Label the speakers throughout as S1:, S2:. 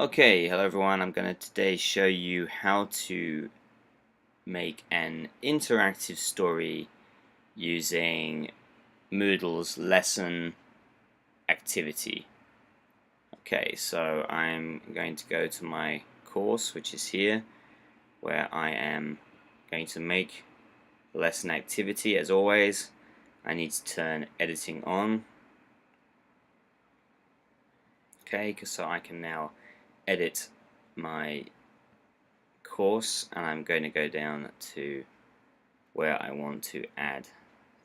S1: Okay, hello everyone. I'm going to today show you how to make an interactive story using Moodle's lesson activity. Okay, so I'm going to go to my course, which is here, where I am going to make the lesson activity. As always, I need to turn editing on. Okay, so I can now edit my course, and I'm going to go down to where I want to add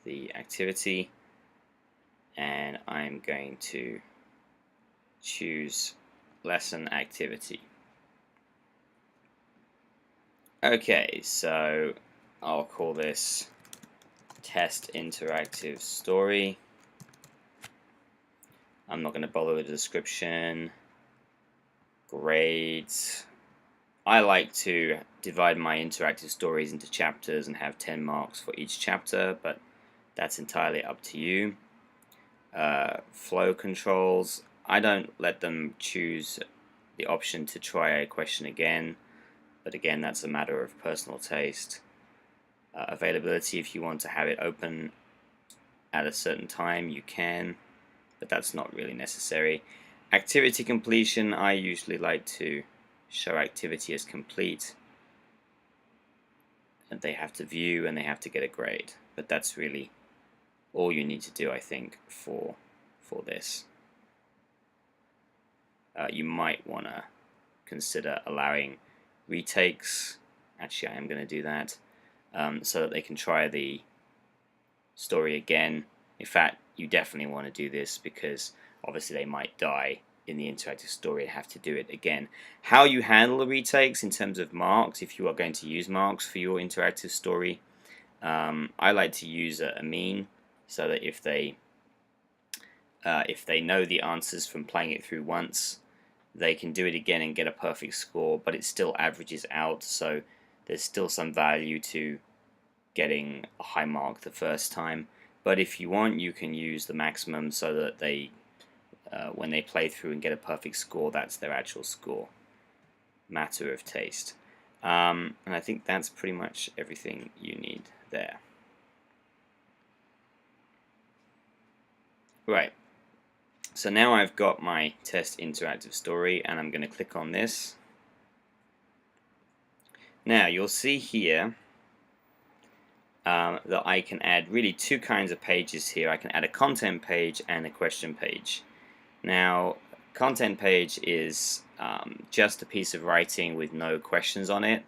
S1: the activity, and I'm going to choose lesson activity. Okay, so I'll call this test interactive story. I'm not going to bother with the description. Grades. I like to divide my interactive stories into chapters and have 10 marks for each chapter, but that's entirely up to you. Flow controls. I don't let them choose the option to try a question again, but again, that's a matter of personal taste. Availability, if you want to have it open at a certain time, you can, but that's not really necessary. Activity completion, I usually like to show activity as complete, and they have to view and they have to get a grade, but that's really all you need to do, I think, for this. You might want to consider allowing retakes. Actually, I am going to do that, so that they can try the story again. In fact, you definitely want to do this because obviously they might die in the interactive story and have to do it again. How you handle the retakes in terms of marks, if you are going to use marks for your interactive story, I like to use a mean, so that if they know the answers from playing it through once, they can do it again and get a perfect score, but it still averages out, so there's still some value to getting a high mark the first time. But if you want, you can use the maximum so that they, when they play through and get a perfect score, that's their actual score. Matter of taste. And I think that's pretty much everything you need there. Right. So now I've got my test interactive story, and I'm going to click on this. Now you'll see here that I can add really two kinds of pages here. I can add a content page and a question page. Now, content page is just a piece of writing with no questions on it.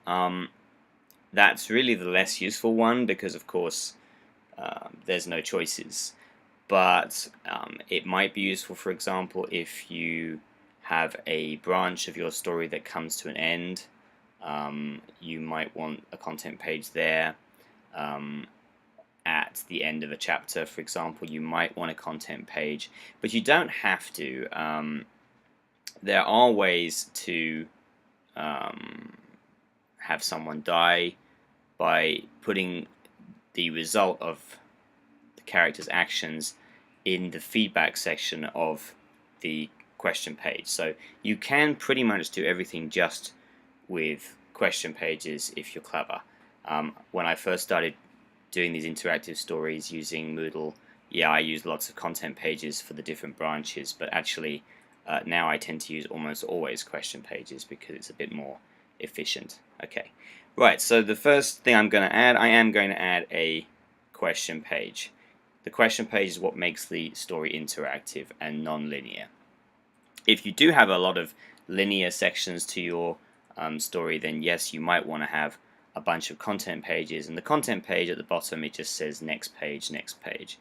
S1: That's really the less useful one because, of course, there's no choices. But it might be useful, for example, if you have a branch of your story that comes to an end. You might want a content page there. At the end of a chapter, for example, you might want a content page, but you don't have to. There are ways to have someone die by putting the result of the character's actions in the feedback section of the question page. So you can pretty much do everything just with question pages if you're clever. When I first started doing these interactive stories using Moodle, yeah, I used lots of content pages for the different branches, but actually now I tend to use almost always question pages because it's a bit more efficient. Okay, right, so the first thing I'm going to add, I am going to add a question page. The question page is what makes the story interactive and non-linear. If you do have a lot of linear sections to your story, then yes, you might want to have a bunch of content pages, and the content page at the bottom, it just says next page, next page.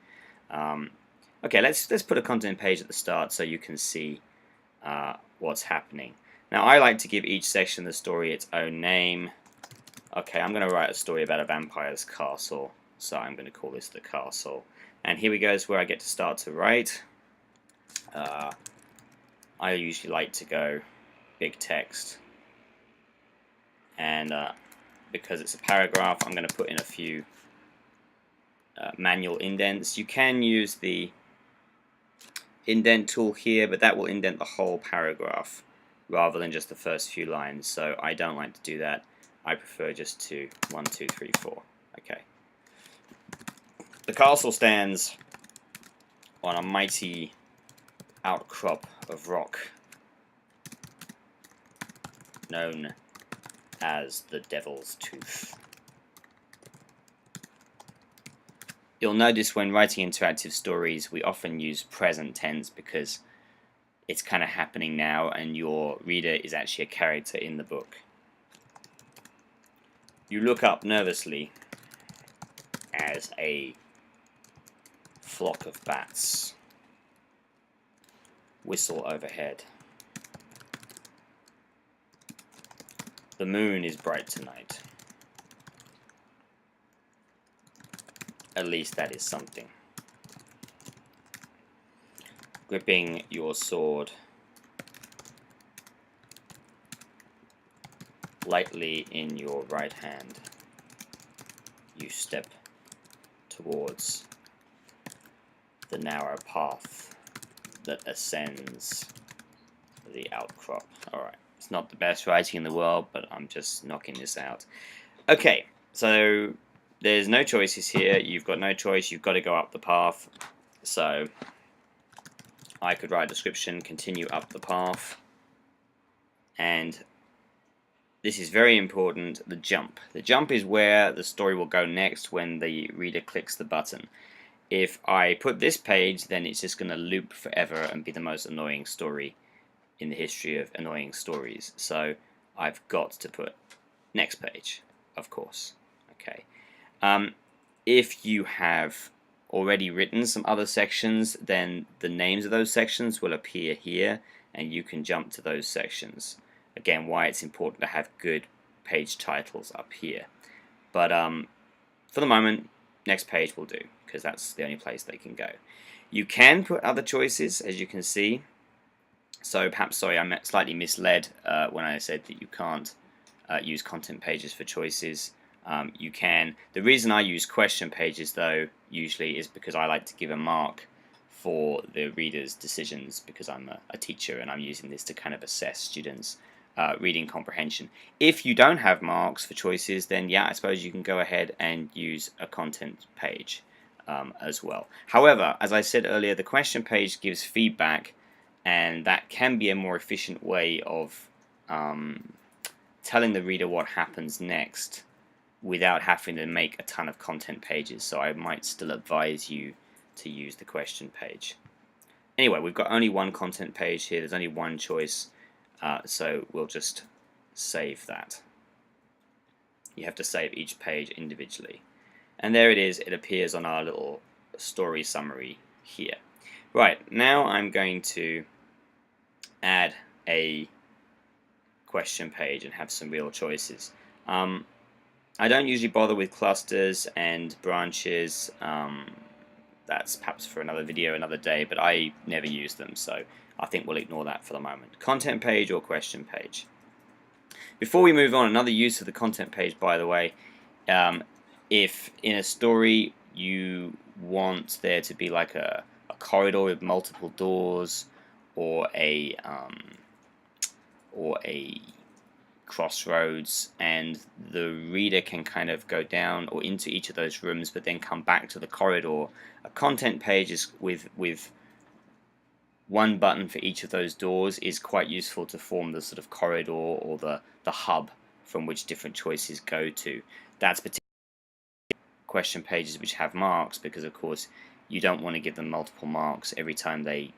S1: Okay, let's put a content page at the start so you can see what's happening. Now, I like to give each section of the story its own name. Okay, I'm going to write a story about a vampire's castle, so I'm going to call this the castle. And here we go, is where I get to start to write. I usually like to go big text, and because it's a paragraph, I'm going to put in a few manual indents. You can use the indent tool here, but that will indent the whole paragraph rather than just the first few lines, so I don't like to do that. I prefer just to 1, 2, 3, 4. Okay. The castle stands on a mighty outcrop of rock known as the Devil's Tooth. You'll notice when writing interactive stories we often use present tense because it's kind of happening now and your reader is actually a character in the book. You look up nervously as a flock of bats whistle overhead. The moon is bright tonight. At least that is something. Gripping your sword lightly in your right hand, you step towards the narrow path that ascends the outcrop. Alright, it's not the best writing in the world, but I'm just knocking this out. Okay, so there's no choices here. You've got no choice. You've got to go up the path. So I could write a description, continue up the path, and this is very important, the jump. The jump is where the story will go next when the reader clicks the button. If I put this page, then it's just going to loop forever and be the most annoying story in the history of annoying stories. So I've got to put next page, of course. Okay. If you have already written some other sections, then the names of those sections will appear here and you can jump to those sections. Again, why it's important to have good page titles up here. But for the moment, next page will do, because that's the only place they can go. You can put other choices, as you can see. So perhaps, sorry, I'm slightly misled when I said that you can't use content pages for choices. You can. The reason I use question pages, though, usually is because I like to give a mark for the reader's decisions, because I'm a teacher and I'm using this to kind of assess students' reading comprehension. If you don't have marks for choices, then yeah, I suppose you can go ahead and use a content page as well. However, as I said earlier, the question page gives feedback, and that can be a more efficient way of telling the reader what happens next without having to make a ton of content pages. So I might still advise you to use the question page. Anyway, we've got only one content page here. There's only one choice. So we'll just save that. You have to save each page individually. And there it is. It appears on our little story summary here. Right, now I'm going to add a question page and have some real choices. I don't usually bother with clusters and branches. That's perhaps for another video, another day, but I never use them, so I think we'll ignore that for the moment. Content page or question page. Before we move on, another use of the content page, by the way, if in a story you want there to be like a corridor with multiple doors, or a crossroads, and the reader can kind of go down or into each of those rooms but then come back to the corridor, a content page is with one button for each of those doors is quite useful to form the sort of corridor or the hub from which different choices go to. That's particularly question pages which have marks, because of course you don't want to give them multiple marks every time they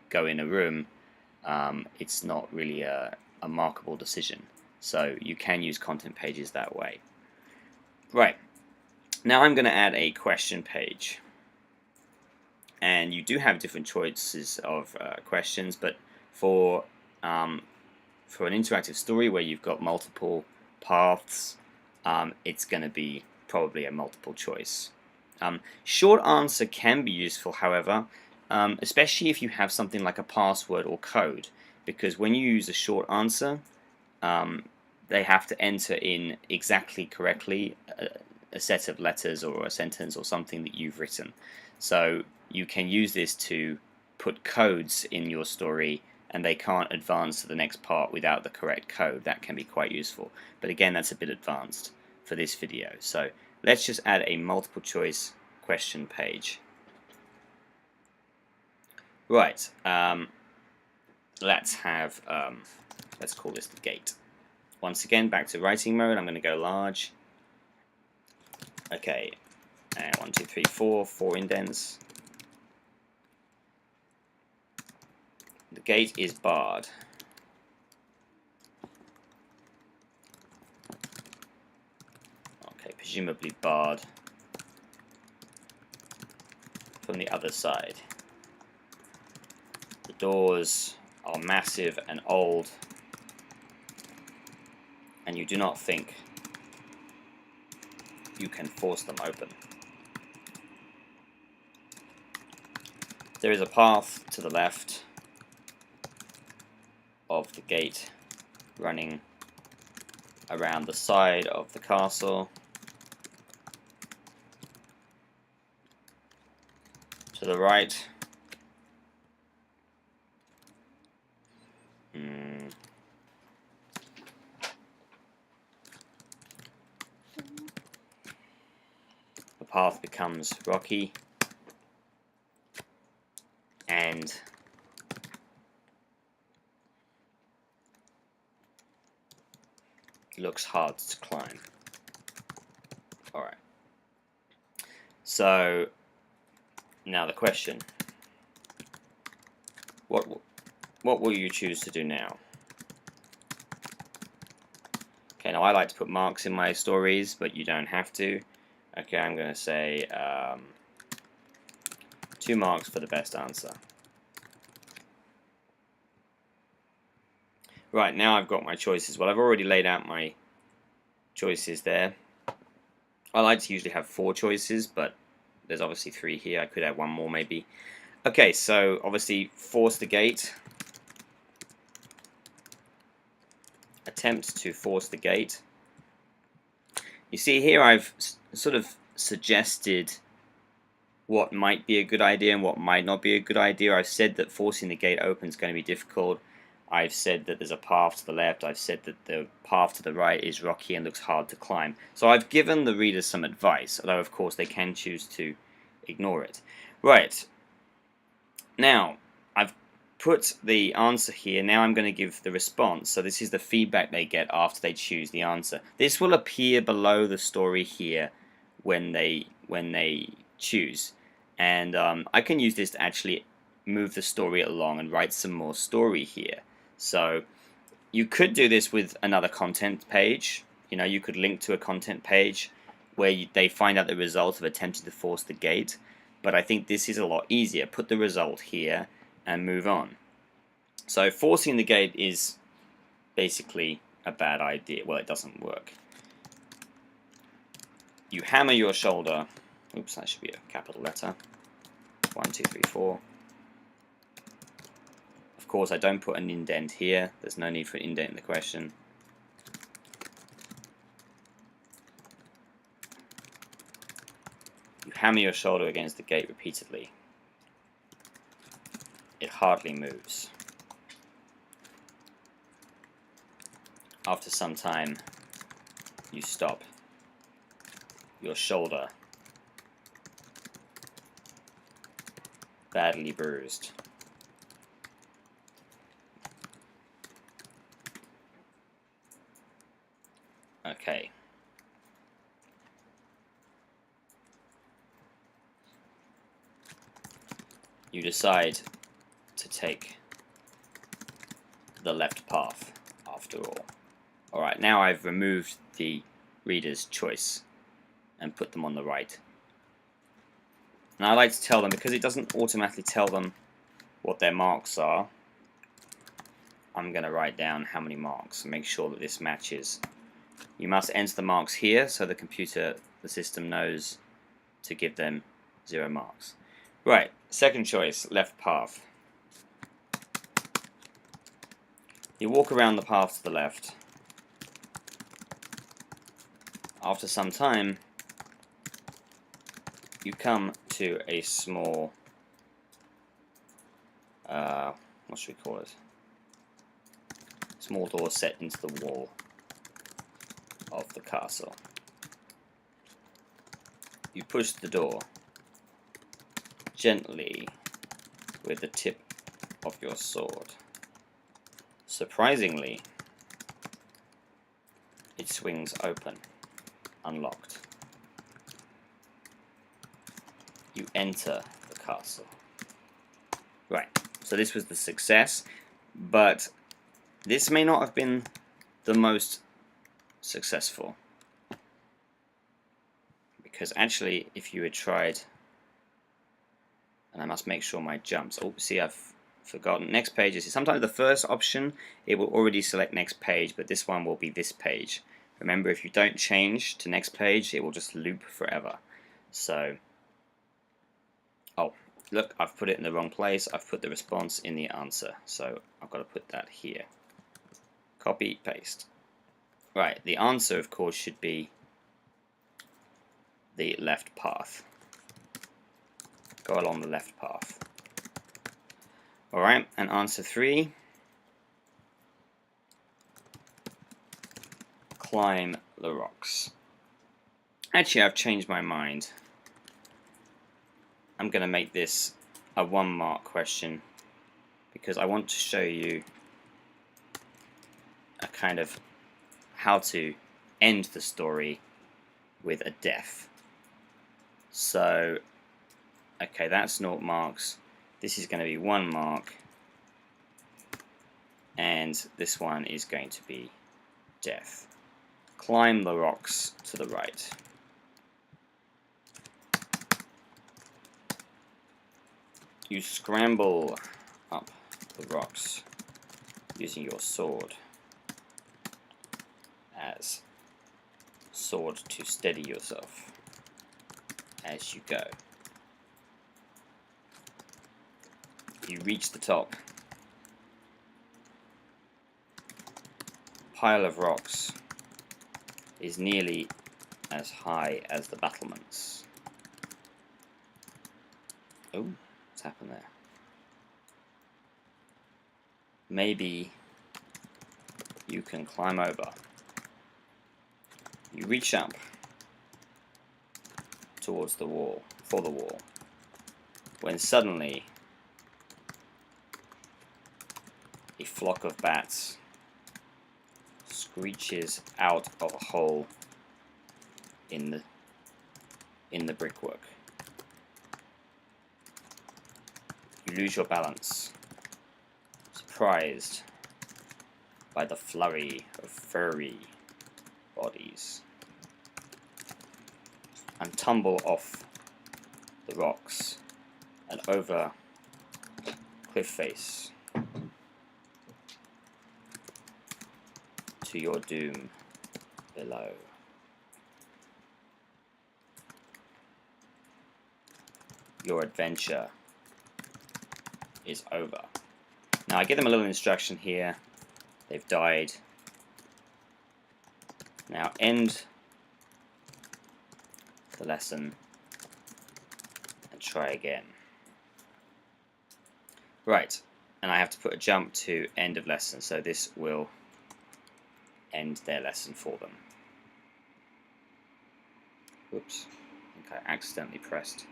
S1: go in a room. It's not really a markable decision. So you can use content pages that way. Right, now I'm going to add a question page. And you do have different choices of questions, but for an interactive story where you've got multiple paths, it's going to be probably a multiple choice. Short answer can be useful, however, especially if you have something like a password or code, because when you use a short answer, they have to enter in exactly correctly a set of letters or a sentence or something that you've written. So you can use this to put codes in your story and they can't advance to the next part without the correct code. That can be quite useful. But again, that's a bit advanced for this video. So let's just add a multiple choice question page. Right, let's call this the gate. Once again, back to writing mode. I'm going to go large. Okay, and 1, 2, 3, 4 indents. The gate is barred. Okay, presumably barred from the other side. The doors are massive and old, and you do not think you can force them open. There is a path to the left of the gate running around the side of the castle to the right. The path becomes rocky and looks hard to climb. Alright. So now the question. What will you choose to do now? Okay, now I like to put marks in my stories, but you don't have to. Okay, I'm going to say 2 marks for the best answer. Right, now I've got my choices. Well, I've already laid out my choices there. I like to usually have 4 choices, but there's obviously 3 here. I could add 1 more maybe. Okay, so obviously force the gate. Attempt to force the gate. You see here I've sort of suggested what might be a good idea and what might not be a good idea. I've said that forcing the gate open is going to be difficult. I've said that there's a path to the left. I've said that the path to the right is rocky and looks hard to climb. So I've given the readers some advice, although of course they can choose to ignore it. Right. Now, I've put the answer here. Now I'm going to give the response. So this is the feedback they get after they choose the answer. This will appear below the story here when they choose. And I can use this to actually move the story along and write some more story here. So you could do this with another content page. You know, you could link to a content page where they find out the result of attempting to force the gate. But I think this is a lot easier. Put the result here and move on. So forcing the gate is basically a bad idea. Well, it doesn't work. You hammer your shoulder. Oops, that should be a capital letter. 1, 2, 3, 4. Of course, I don't put an indent here. There's no need for an indent in the question. You hammer your shoulder against the gate repeatedly. It hardly moves. After some time, you stop. Your shoulder, badly bruised. Okay. You decide to take the left path after all. Alright, now I've removed the reader's choice and put them on the right. And I like to tell them, because it doesn't automatically tell them what their marks are, I'm going to write down how many marks and make sure that this matches. You must enter the marks here so the system knows to give them 0 marks. Right, second choice, left path. You walk around the path to the left. After some time, you come to a small what should we call it? Small door set into the wall of the castle. You push the door gently with the tip of your sword. Surprisingly, it swings open, unlocked. You enter the castle. Right, so this was the success, but this may not have been the most successful. Because actually, if you had tried, and I must make sure my jumps, oh, see, I've forgotten. Next page is sometimes the first option, it will already select next page, but this one will be this page. Remember, if you don't change to next page, it will just loop forever. So, oh, look, I've put it in the wrong place. I've put the response in the answer. So I've got to put that here. Copy, paste. Right, the answer, of course, should be the left path. Go along the left path. Alright, and answer 3. Climb the rocks. Actually, I've changed my mind. I'm going to make this a 1-mark question because I want to show you a kind of how to end the story with a death. So, okay, that's 0 marks. This is going to be 1 mark. And this one is going to be death. Climb the rocks to the right. You scramble up the rocks using your sword as sword to steady yourself as you go. You reach the top. Pile of rocks is nearly as high as the battlements. Oh, what's happened there? Maybe you can climb over. You reach up towards the wall, for the wall, when suddenly a flock of bats screeches out of a hole in the brickwork. You lose your balance, surprised by the flurry of furry bodies, and tumble off the rocks and over cliff face to your doom below. Your adventure is over. Now I give them a little instruction here. They've died. Now end the lesson and try again. Right, and I have to put a jump to end of lesson, so this will end their lesson for them. Whoops, I think I accidentally pressed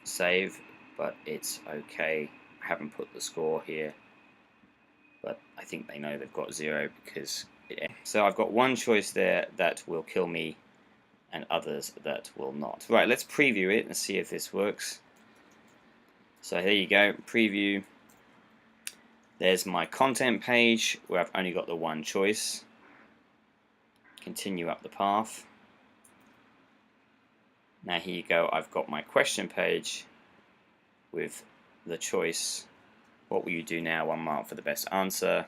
S1: save, but it's okay. I haven't put the score here, but I think they know they've got 0 because so I've got one choice there that will kill me and others that will not. Right, let's preview it and see if this works. So here you go, preview. There's my content page where I've only got the one choice. Continue up the path. Now here you go, I've got my question page with the choice. What will you do now? 1 mark for the best answer.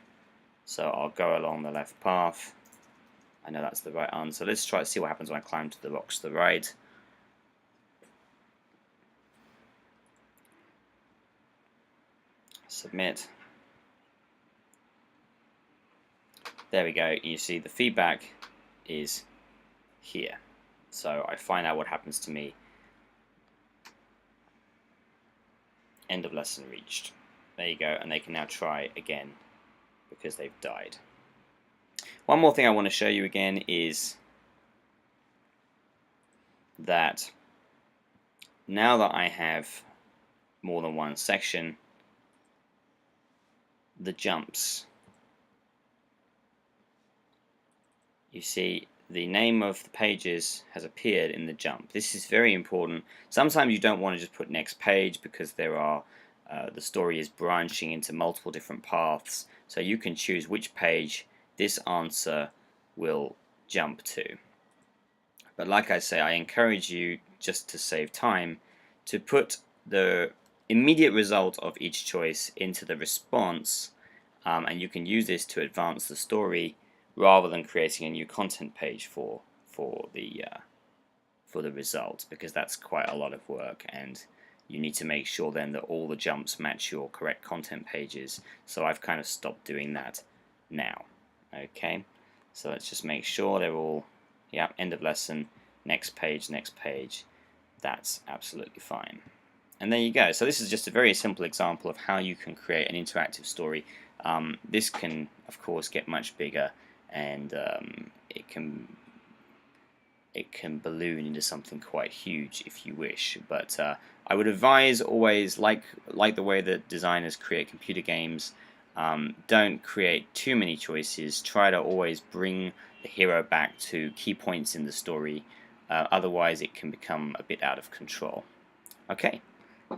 S1: So I'll go along the left path. I know that's the right answer. Let's try to see what happens when I climb to the rocks to the right. Submit. There we go. You see the feedback is here. So I find out what happens to me end of lesson reached. There you go, and they can now try again because they've died. One more thing I want to show you again is that now that I have more than one section, the jumps. You see the name of the pages has appeared in the jump. This is very important. Sometimes you don't want to just put next page because there are the story is branching into multiple different paths, so you can choose which page this answer will jump to. But like I say, I encourage you, just to save time, to put the immediate result of each choice into the response, and you can use this to advance the story rather than creating a new content page for the result, because that's quite a lot of work, and you need to make sure then that all the jumps match your correct content pages. So I've kind of stopped doing that now. Okay, so let's just make sure they're all, yeah, end of lesson, next page, that's absolutely fine. And there you go. So this is just a very simple example of how you can create an interactive story. This can, of course, get much bigger, and it can balloon into something quite huge if you wish. But I would advise always, like the way that designers create computer games, don't create too many choices. Try to always bring the hero back to key points in the story. Otherwise, it can become a bit out of control. Okay.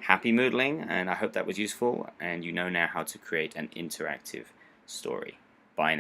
S1: Happy Moodling, and I hope that was useful, and you know now how to create an interactive story. Bye now.